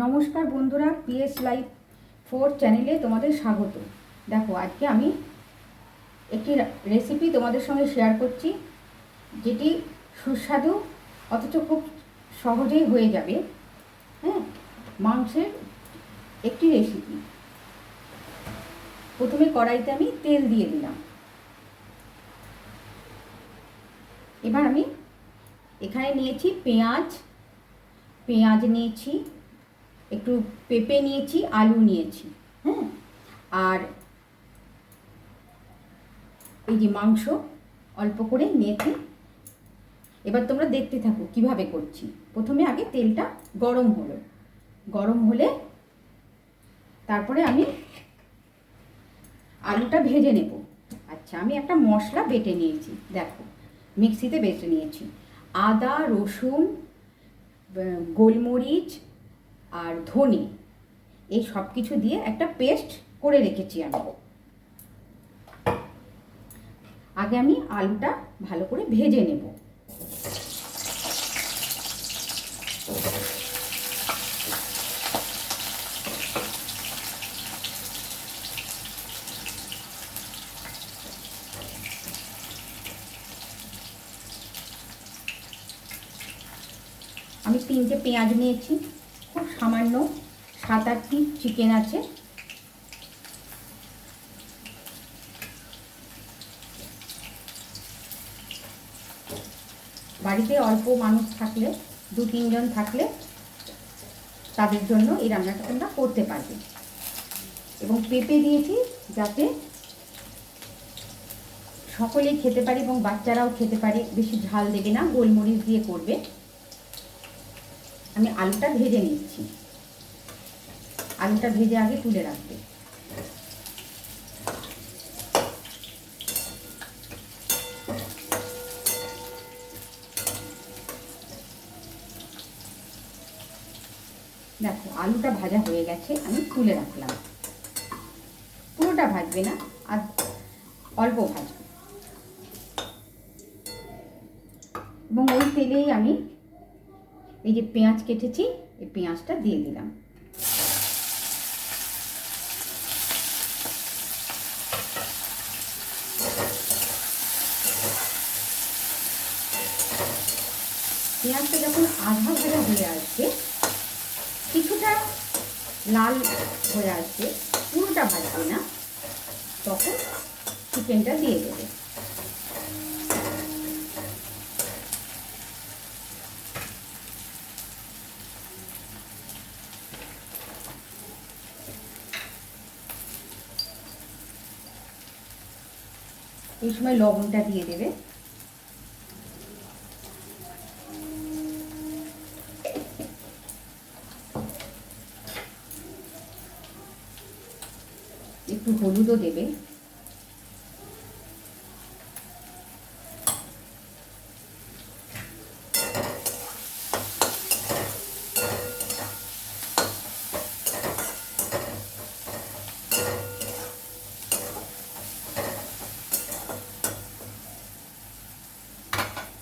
নমস্কার বন্ধুরা, PS life 4 চ্যানেলে তোমাদের স্বাগত। দেখো, আজকে আমি একটি রেসিপি তোমাদের সঙ্গে শেয়ার করছি, যেটি সুস্বাদু অথচ খুব সহজেই হয়ে যাবে। হ্যাঁ, মাংসের একটি রেসিপি। প্রথমে কড়াইতে আমি তেল দিয়ে দিলাম। এবার আমি এখানে নিয়েছি পেঁয়াজ নিয়েছি, একটু পেঁপে নিয়েছি, আলু নিয়েছি। হ্যাঁ, আর এই যে মাংস অল্প করে নিয়েছি। এবার তোমরা দেখতে থাকো কিভাবে করছি। প্রথমে আগে তেলটা গরম হলে তারপরে আমি আলুটা ভেজে নেব। আচ্ছা, আমি একটা মশলা বেটে নিয়েছি। দেখো, মিক্সিতে বেটে নিয়েছি। আদা, রসুন, গোলমরিচ আর ধনে, এই সব কিছু দিয়ে একটা পেস্ট করে রেখেছি আমি। আগে আমি আলুটা ভালো করে ভেজে নেব। আমি 3টে পেঁয়াজ নিয়েছি, খুব সামান্য 7-8 পিস চিকেন আছে। বাড়িতে অল্প মানুষ থাকলে, 2-3 জন থাকলে তাদের জন্য এই রান্নাটা তোমরা করতে পারবে। এবং পেঁপে দিয়েছি যাতে সকলেই খেতে পারে এবং বাচ্চারাও খেতে পারে। বেশি ঝাল দেবে না, গোলমরিচ দিয়ে করবে। আমি আলুটা ভেজে নিচ্ছি। আলুটা ভেজে আগে তুলে রাখবে। দেখো, আলুটা ভাজা হয়ে গেছে, আমি তুলে রাখলাম। পুরোটা ভাজবে না, আর অল্প ভাজবে। এবং ওই তেলেই আমি এই যে পেঁয়াজ কেটেছি, এই পেঁয়াজটা দিয়ে দিলাম। পেঁয়াজটা যখন আধা ভাজা হয়ে আসবে, কিছুটা লাল হয়ে আসবে, পুরোটা ভাজবে না, তখন চিকেনটা দিয়ে দেবে। এই সময় লবণটা দিয়ে দেবে। একটু হলুদও দেবে।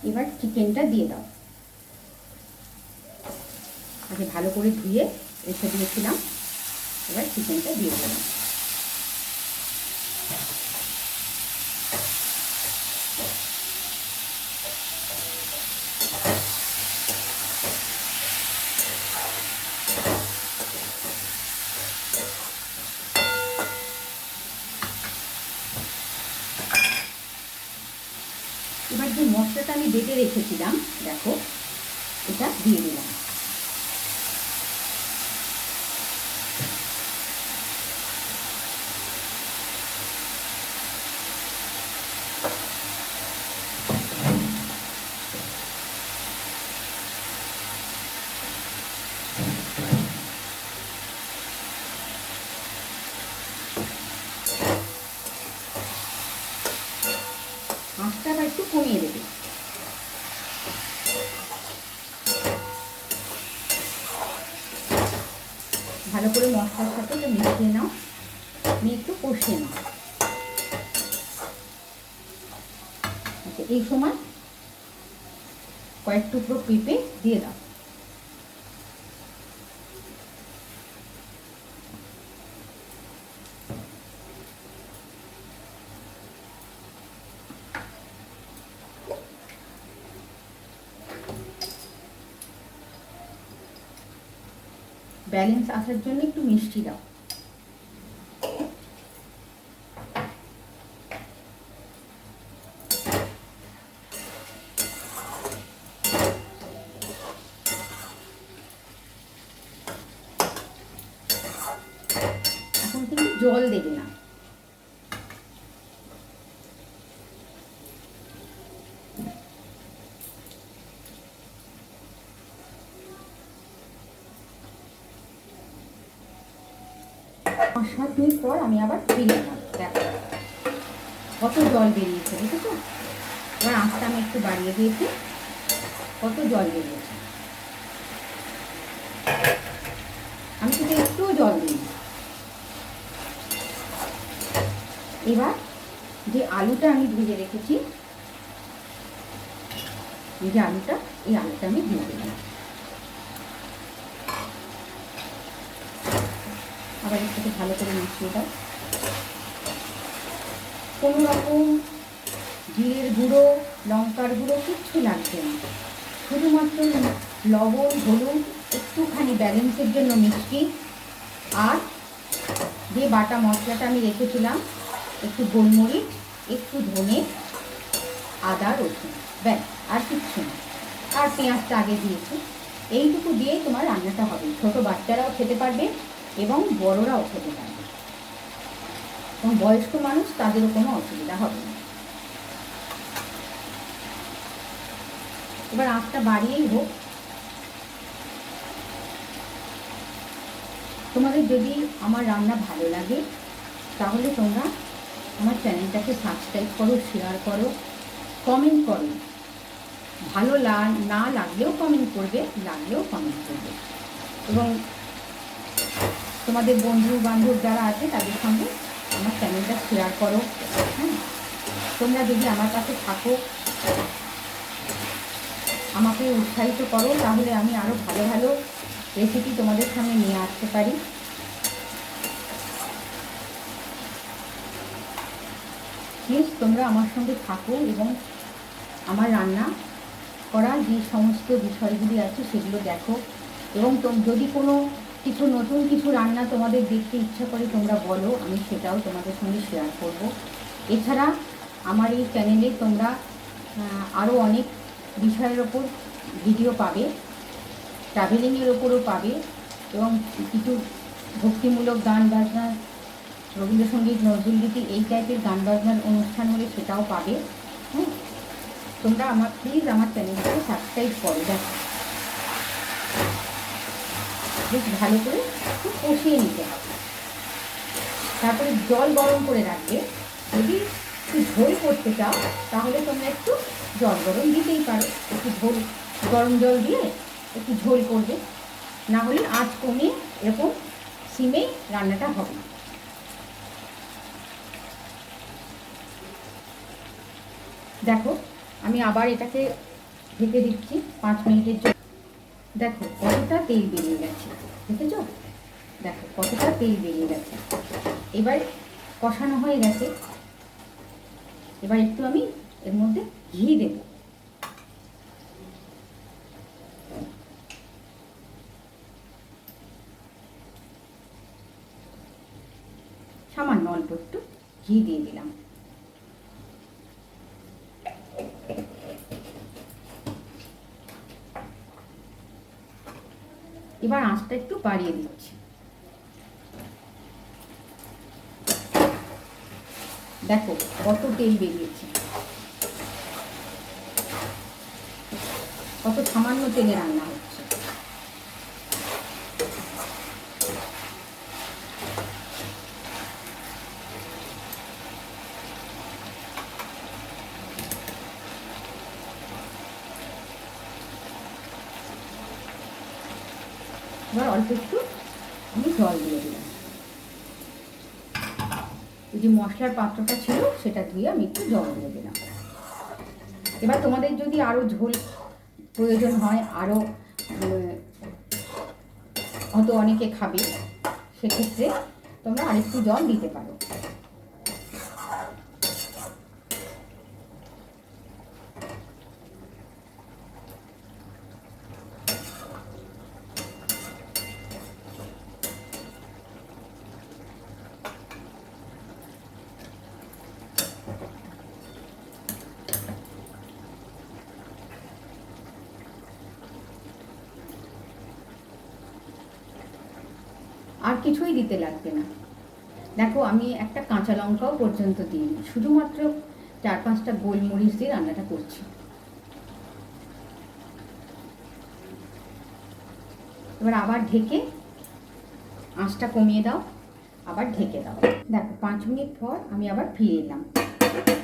এবার চিকেনটা দিয়ে দাও। আগে ভালো করে ধুয়ে রেখে দিয়েছিলাম, এবার চিকেনটা দিয়ে দিলাম। এবার যে মশলাটা আমি বেটে রেখেছিলাম, দেখো, এটা দিয়ে দিলাম। আঁচটা আবার একটু কমিয়ে দেবে। ভালো করে মশলার সাথে এটা মিশিয়ে নাও, নিয়ে একটু কষিয়ে নাও। আচ্ছা, এই সময় কয়েক টুকরো পেঁপে দিয়ে দাও। ব্যালেন্স আসার জন্য একটু মিষ্টি দাও। এখন কিন্তু জল দেবে না। পাঁচ সাত মিনিট পর আমি আবার ফিরে এলাম। দেখো কত জল বেরিয়েছে, দেখেছো? এবার আঁচটা আমি একটু বাড়িয়ে দিয়েছি, কত জল বেরিয়েছে। আমি কিন্তু একটুও জল দিই। এবার যে আলুটা আমি ভেজে রেখেছি, এই যে আলুটা, এই আলুটা আমি দিয়ে দিলাম। আবার একটু ভালো করে মিশিয়ে দাও। কোনো রকম জিরের গুঁড়ো, লঙ্কার গুঁড়ো কিচ্ছু লাগবে না, শুধুমাত্র লবণ, হলুদ, একটুখানি ব্যালেন্সের জন্য মিষ্টি, আর যে বাটা মশলাটা আমি রেখেছিলাম, একটু গোলমরিচ, একটু ধনে, আদা, রসুন, ব্যাস, আর কিচ্ছু না। আর পেঁয়াজটা আগে দিয়েছি। এইটুকু দিয়েই তোমার রান্নাটা হবে। ছোট বাচ্চারাও খেতে পারবে এবং বড়রাও খেতে পারবে, এবং বয়স্ক মানুষ তাদেরও কোনো অসুবিধা হবে না। এবার আঁচটা বাড়িয়েই হোক। তোমাদের যদি আমার রান্না ভালো লাগে তাহলে তোমরা আমার চ্যানেলটাকে সাবস্ক্রাইব করো, শেয়ার করো, কমেন্ট করো। ভালো না লাগলেও কমেন্ট করবে, লাগলেও কমেন্ট করবে, এবং তোমাদের বন্ধু বান্ধব যারা আছে তাদের সঙ্গে আমার চ্যানেলটা শেয়ার করো। হ্যাঁ, তোমরা যদি আমার কাছে থাকো, আমাকে উৎসাহিত করো, তাহলে আমি আরও ভালো ভালো রেসিপি তোমাদের সামনে নিয়ে আসতে পারি। প্লিজ তোমরা আমার সঙ্গে থাকো এবং আমার রান্না করা যে সমস্ত বিষয়গুলি আছে সেগুলো দেখো, এবং যদি কোনো কিছু নতুন কিছু রান্না তোমাদের দেখতে ইচ্ছা করে তোমরা বলো, আমি সেটাও তোমাদের সঙ্গে শেয়ার করব। এছাড়া আমার এই চ্যানেলে তোমরা আরও অনেক বিষয়ের ওপর ভিডিও পাবে, ট্রাভেলিংয়ের ওপরও পাবে, এবং কিছু ভক্তিমূলক গান বাজনা, রবীন্দ্রসঙ্গীত, নজরুলগীতি, এই টাইপের গান বাজনার অনুষ্ঠান হলে সেটাও পাবে। হ্যাঁ, তোমরা প্লিজ আমার চ্যানেলটাকে সাবস্ক্রাইব করো। দেখো বেশ ভালো করে একটু কষিয়ে নিতে হবে। তারপরে জল গরম করে রাখবে। যদি একটু ঝোল করতে চাও তাহলে তোমরা একটু জল গরম দিতেই পারো, একটু ঝোল, গরম জল দিয়ে একটু ঝোল করবে, না হলে আঁচ কমিয়ে এরকম সিমেই রান্নাটা হবে। দেখো আমি আবার এটাকে ঢেকে দিচ্ছি 5 মিনিটের জন্য। দেখো কতটা তেল বেরিয়ে গেছে, দেখেছ? দেখো কতটা তেল বেরিয়ে গেছে। এবার কষানো হয়ে গেছে। এবার একটু আমি এর মধ্যে ঘি দেব। সামান্য অল্প একটু ঘি দিয়ে দিলাম। এবার আঁচটা একটু বাড়িয়ে দিচ্ছি। দেখো কত তেল বেরিয়েছে, কত সামান্য তেলে রান্না হচ্ছে। এবার অল্প একটু আমি জল দিয়ে দিলাম। এই যে মশলার পাত্রটা ছিল সেটা ধুয়ে আমি একটু জল দিয়ে দিলাম। এবার তোমাদের যদি আরও ঝোল প্রয়োজন হয়, আরও হয়তো অনেকে খাবে, সেক্ষেত্রে তোমরা আরেকটু জল দিতে পারো। আর কিছুই দিতে লাগবে না। দেখো আমি একটা কাঁচা লঙ্কাও পর্যন্ত দিইনি, শুধুমাত্র 4-5টা গোলমরিচ দিয়ে রান্নাটা করছি। এবার আবার ঢেকে আঁচটা কমিয়ে দাও, আবার ঢেকে দাও। দেখো 5 মিনিট পর আমি আবার ফিরে এলাম।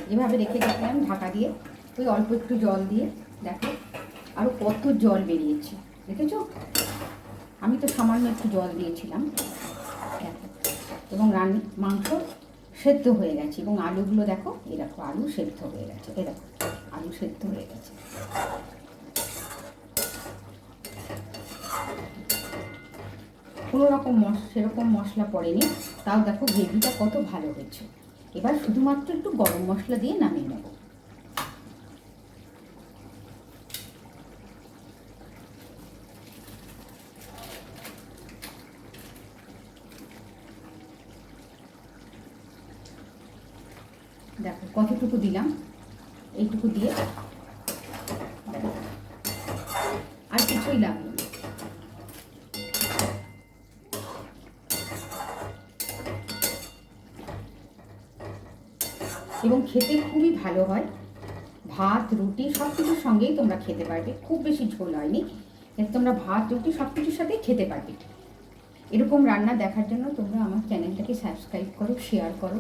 যেভাবে রেখে দিলাম ঢাকা দিয়ে, ওই অল্প একটু জল দিয়ে দেখো আরও কত জল বেরিয়েছে, দেখেছো? আমি তো সামান্য একটু জল দিয়েছিলাম। দেখো, এবং মাংস সেদ্ধ হয়ে গেছে, এবং আলুগুলো দেখো, এই দেখো আলু সেদ্ধ হয়ে গেছে, এই দেখো আলু সেদ্ধ হয়ে গেছে। কোনো রকম সেরকম মশলা পড়েনি, তাও দেখো গ্রেভিটা কত ভালো হয়েছে। এবার শুধুমাত্র একটু গরম মশলা দিয়ে নামিয়ে নেব। দেখো কতটুকু দিলাম, এইটুকু দিয়ে আর কিছুই লাগবে না। এবং খেতে খুবই ভালো হয়, ভাত রুটি সব কিছুর সঙ্গেই তোমরা খেতে পারবে, খুব বেশি ঝোল হয়নি, তোমরা ভাত রুটি সব কিছুর সাথেই খেতে পারবে। এরকম রান্না দেখার জন্য তোমরা আমার চ্যানেলটাকে সাবস্ক্রাইব করো, শেয়ার করো,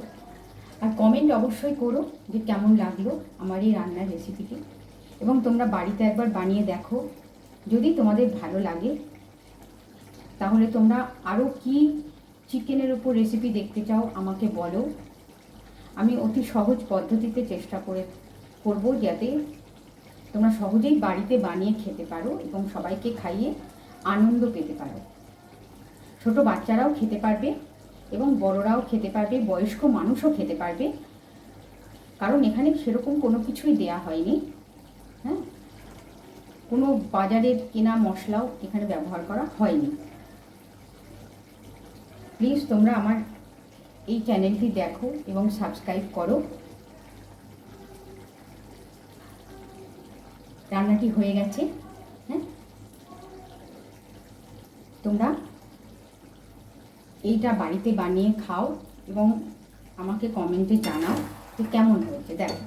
আর কমেন্ট অবশ্যই করো যে কেমন লাগলো আমার এই রান্নার রেসিপিটি। এবং তোমরা বাড়িতে একবার বানিয়ে দেখো, যদি তোমাদের ভালো লাগে তাহলে তোমরা আরও কি চিকেনের উপর রেসিপি দেখতে চাও আমাকে বলো। আমি অতি সহজ পদ্ধতিতে চেষ্টা করব যাতে তোমরা সহজেই বাড়িতে বানিয়ে খেতে পারো এবং সবাইকে খাইয়ে আনন্দ পেতে পারো। ছোট বাচ্চারাও খেতে পারবে এবং বড়রাও খেতে পারবে, বয়স্ক মানুষও খেতে পারবে, কারণ এখানে সেরকম কোনো কিছুই দেয়া হয়নি। হ্যাঁ, কোনো বাজারের কেনা মশলাও এখানে ব্যবহার করা হয়নি। প্লিজ তোমরা আমার এই চ্যানেলটি দেখো এবং সাবস্ক্রাইব করো। রান্নাটি হয়ে গেছে। হ্যাঁ, তোমরা এইটা বাড়িতে বানিয়ে খাও এবং আমাকে কমেন্টে জানাও যে কেমন হয়েছে। দেখো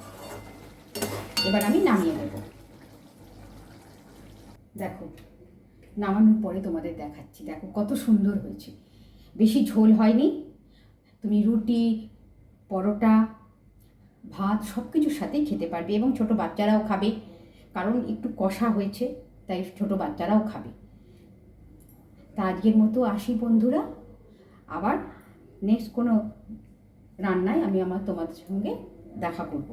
এবার আমি নামিয়ে নেব। দেখো নামানোর পরে তোমাদের দেখাচ্ছি, দেখো কত সুন্দর হয়েছে, বেশি ঝোল হয়নি। তুমি রুটি, পরোটা, ভাত সব কিছুর সাথেই খেতে পারবে এবং ছোট বাচ্চারাও খাবে, কারণ একটু কষা হয়েছে তাই ছোট বাচ্চারাও খাবে। তা আজকের মতো আসি বন্ধুরা, আবার নেক্সট কোনো রান্নায় আমি তোমাদের সঙ্গে দেখা করব।